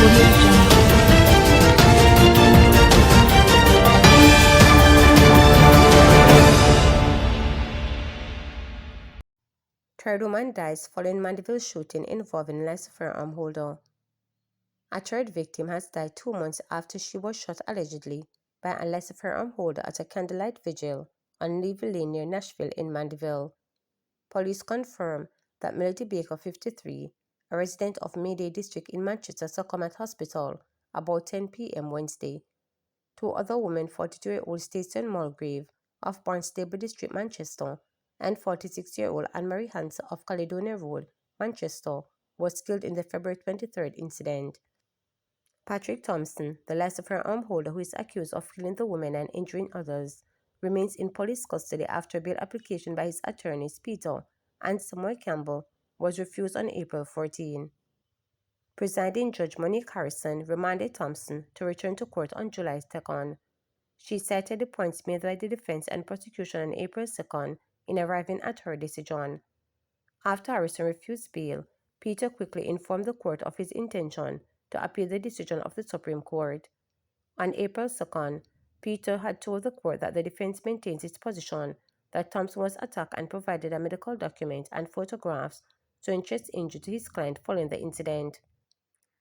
Audio Jungle. Third woman dies following Mandeville shooting involving less firearm holder. A third victim has died 2 months after she was shot allegedly by a less firearm holder at a candlelight vigil on Levy Lane near Nashville in Mandeville. Police confirm that Melody Baker, 53, a resident of Mayday District in Manchester, succumbed at hospital about 10 p.m. Wednesday. Two other women, 42-year-old Stacey Mulgrave of Barnstable District, Manchester, and 46-year-old Anne-Marie Hansen of Caledonia Road, Manchester, was killed in the February 23rd incident. Patrick Thompson, the last firearm holder who is accused of killing the women and injuring others, remains in police custody after a bail application by his attorneys Peter and Samuel Campbell was refused on April 14. Presiding Judge Monique Harrison remanded Thompson to return to court on July 2nd. She cited the points made by the defense and prosecution on April 2nd in arriving at her decision. After Harrison refused bail, Peter quickly informed the court of his intention to appeal the decision of the Supreme Court. On April 2nd, Peter had told the court that the defense maintains its position that Thompson was attacked and provided a medical document and photographs showing chest injury to his client following the incident.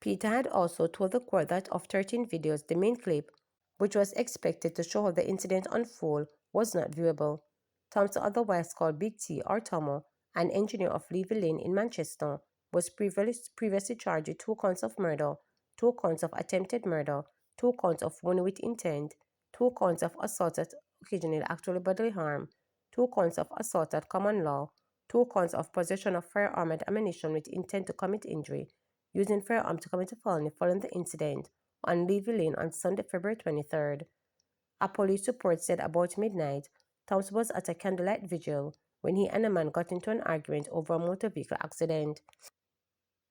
Peter had also told the court that of 13 videos, the main clip, which was expected to show how the incident unfolded, was not viewable. Thompson, otherwise called Big T or Tomo, an engineer of Levy Lane in Manchester, was previously charged with 2 counts of murder, 2 counts of attempted murder, 2 counts of wounding with intent, 2 counts of assault at occasional actual bodily harm, 2 counts of assault at common law, 2 counts of possession of firearm and ammunition with intent to commit injury, using firearm to commit a felony following the incident on Levy Lane on Sunday, February 23rd. A police report said about midnight, Thompson was at a candlelight vigil when he and a man got into an argument over a motor vehicle accident.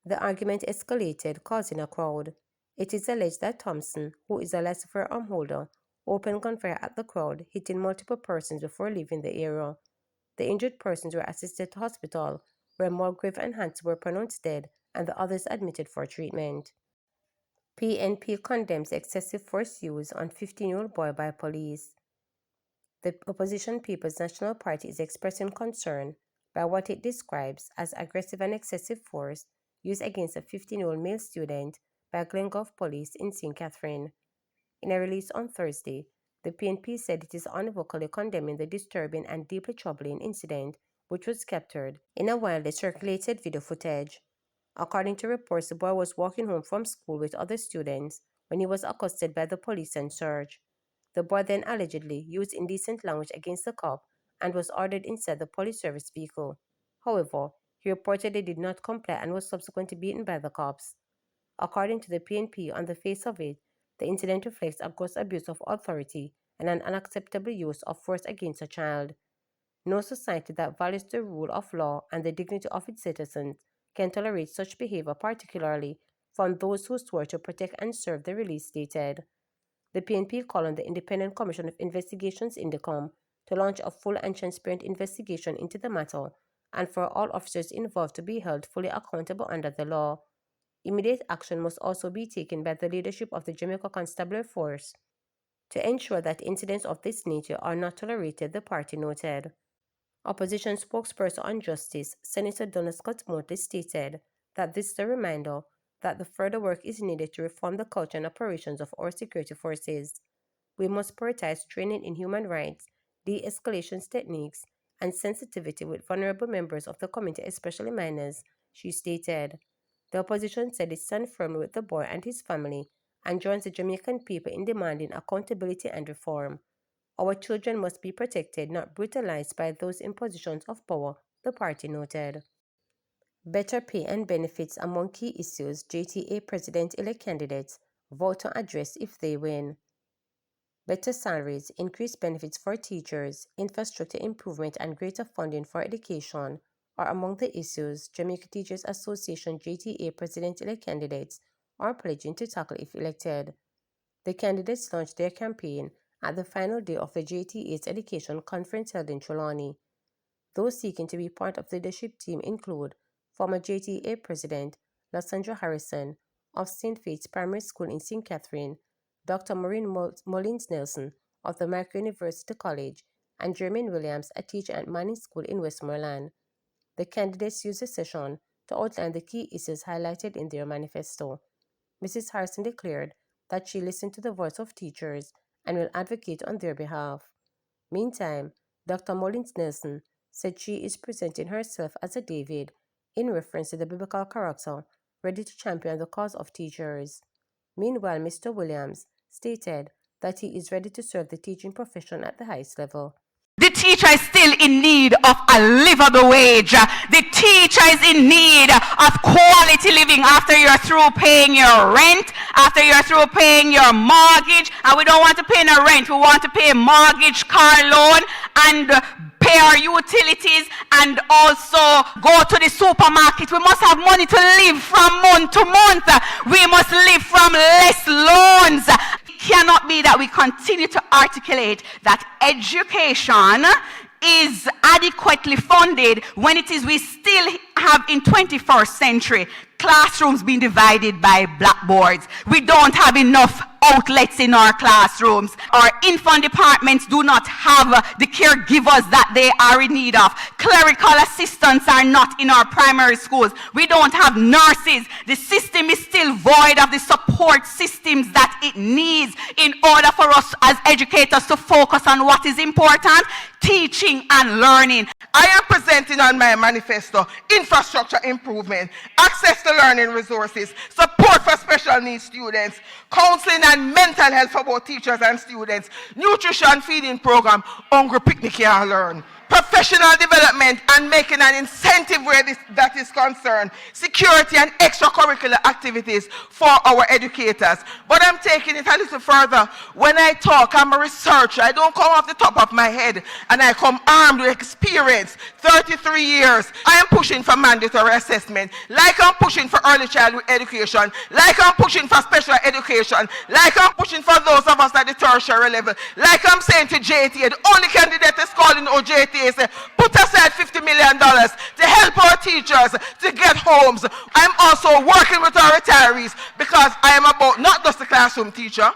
The argument escalated, causing a crowd. It is alleged that Thompson, who is a licensed firearm holder, opened gunfire at the crowd, hitting multiple persons before leaving the area. The injured persons were assisted to hospital, where Mulgrave and Hansen were pronounced dead and the others admitted for treatment. PNP condemns excessive force use on 15-year-old boy by police. The opposition People's National Party is expressing concern by what it describes as aggressive and excessive force used against a 15-year-old male student by Glengough Police in St. Catherine. In a release on Thursday, the PNP said it is unequivocally condemning the disturbing and deeply troubling incident, which was captured in a widely circulated video footage. According to reports, the boy was walking home from school with other students when he was accosted by the police and searched. The boy then allegedly used indecent language against the cop and was ordered inside the police service vehicle. However, he reportedly did not comply and was subsequently beaten by the cops. According to the PNP, on the face of it, the incident reflects a gross abuse of authority and an unacceptable use of force against a child. No society that values the rule of law and the dignity of its citizens can tolerate such behavior, particularly from those who swore to protect and serve, the release stated. The PNP called on the Independent Commission of Investigations (INDECOM) to launch a full and transparent investigation into the matter and for all officers involved to be held fully accountable under the law. Immediate action must also be taken by the leadership of the Jamaica Constabulary Force to ensure that incidents of this nature are not tolerated, the party noted. Opposition spokesperson on justice, Senator Donna Scott Motley, stated that this is a reminder that the further work is needed to reform the culture and operations of our security forces. We must prioritize training in human rights, de-escalation techniques, and sensitivity with vulnerable members of the community, especially minors, she stated. The opposition said it stands firmly with the boy and his family and joins the Jamaican people in demanding accountability and reform. Our children must be protected, not brutalized by those in positions of power, the party noted. Better pay and benefits among key issues JTA president-elect candidates vow to address if they win. Better salaries, increased benefits for teachers, infrastructure improvement, and greater funding for education are among the issues Jamaica Teachers Association JTA president-elect candidates are pledging to tackle if elected. The candidates launched their campaign at the final day of the JTA's education conference held in Trelawney. Those seeking to be part of the leadership team include former JTA President Lysandra Harrison, of St. Faith's Primary School in St. Catherine, Dr. Maureen Mullins-Nelson of the Micro University College, and Jermaine Williams, a teacher at Manning School in Westmoreland. The candidates used the session to outline the key issues highlighted in their manifesto. Mrs. Harrison declared that she listened to the voice of teachers and will advocate on their behalf. Meantime, Dr. Mullins Nelson said she is presenting herself as a David in reference to the biblical character, ready to champion the cause of teachers. Meanwhile, Mr. Williams stated that he is ready to serve the teaching profession at the highest level. The teacher is still in need of a livable wage. The teacher is in need of quality living after you're through paying your rent, after you're through paying your mortgage. And we don't want to pay no rent. We want to pay mortgage, car loan, and pay our utilities, and also go to the supermarket. We must have money to live from month to month. We must live from less loans. Cannot be that we continue to articulate that education is adequately funded when it is we still have in 21st century classrooms being divided by blackboards. We don't have enough outlets in our classrooms. Our infant departments do not have the caregivers that they are in need of. Clerical assistants are not in our primary schools. We don't have nurses. The system is still void of the support systems that it needs in order for us as educators to focus on what is important, teaching and learning. I am presenting on my manifesto infrastructure improvement, access to learning resources, support for special needs students, counseling and mental health for both teachers and students, nutrition feeding program, hungry picnic here learn, professional development and making an incentive where that is concerned, security and extracurricular activities for our educators. But I'm taking it a little further. When I talk, I'm a researcher. I don't come off the top of my head, and I come armed with experience, 33 years. I am pushing for mandatory assessment, like I'm pushing for early childhood education, like I'm pushing for special education, like I'm pushing for those of us at the tertiary level, like I'm saying to JTA, the only candidate is calling OJTA, say, put aside $50 million to help our teachers to get homes. I'm also working with our retirees because I am about not just the classroom teacher,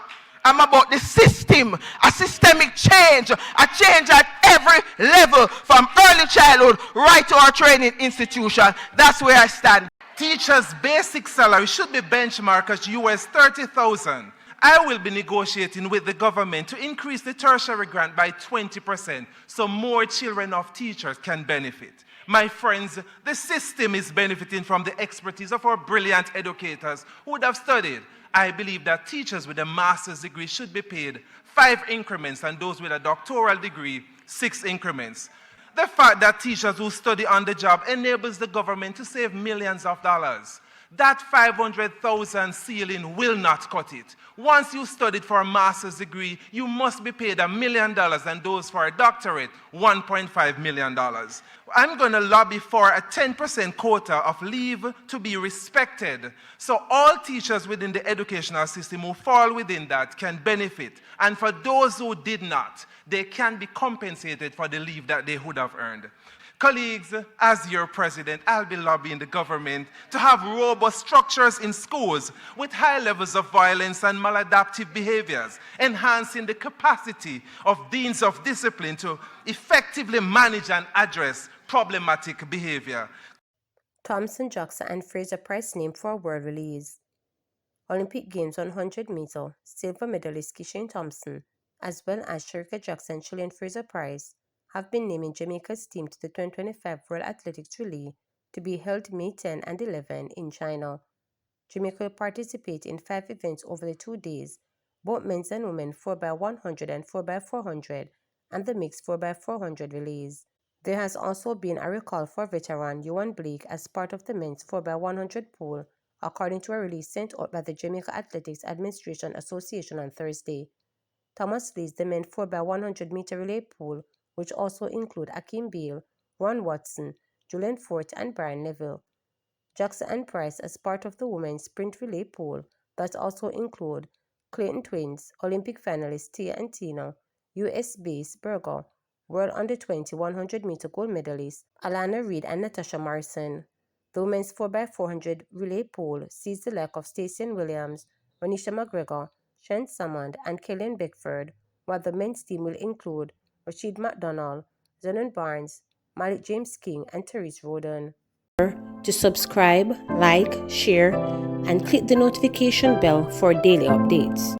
I'm about the system, a systemic change, a change at every level from early childhood right to our training institution. That's where I stand. Teachers' basic salary should be benchmarked at US $30,000. I will be negotiating with the government to increase the tertiary grant by 20% so more children of teachers can benefit. My friends, the system is benefiting from the expertise of our brilliant educators who would have studied. I believe that teachers with a master's degree should be paid 5 increments and those with a doctoral degree 6 increments. The fact that teachers who study on the job enables the government to save millions of dollars. That 500,000 ceiling will not cut it. Once you studied for a master's degree, you must be paid $1 million, and those for a doctorate, $1.5 million. I'm going to lobby for a 10% quota of leave to be respected, so all teachers within the educational system who fall within that can benefit. And for those who did not, they can be compensated for the leave that they would have earned. Colleagues, as your president, I'll be lobbying the government to have robust structures in schools with high levels of violence and maladaptive behaviors, enhancing the capacity of deans of discipline to effectively manage and address problematic behavior. Thompson, Jackson, and Fraser Prize named for a world release. Olympic Games 100 meter silver medalist Kishane Thompson, as well as Sherika Jackson and Chilean Fraser Prize, have been naming Jamaica's team to the 2025 World Athletics Relay to be held May 10 and 11 in China. Jamaica will participate in 5 events over the 2 days, both men's and women 4x100 and 4x400, and the mixed 4x400 relays. There has also been a recall for veteran Ewan Blake as part of the men's 4x100 pool, according to a release sent out by the Jamaica Athletics Administration Association on Thursday. Thomas leads the men's 4x100 meter relay pool, which also include Akeem Bale, Ron Watson, Julian Fort, and Brian Neville. Jackson and Price as part of the women's sprint relay pool that also include Clayton Twins, Olympic finalists Tia and Tina, US-based Berger, World Under-20 100 meter gold medalist Alana Reid and Natasha Morrison. The women's 4x400 relay pole sees the luck of Stacey Williams, Ronisha McGregor, Shen Salmond, and Killian Bickford, while the men's team will include Rashid McDonald, Zenon Barnes, Malik James King, and Therese Roden. To subscribe, like, share, and click the notification bell for daily updates.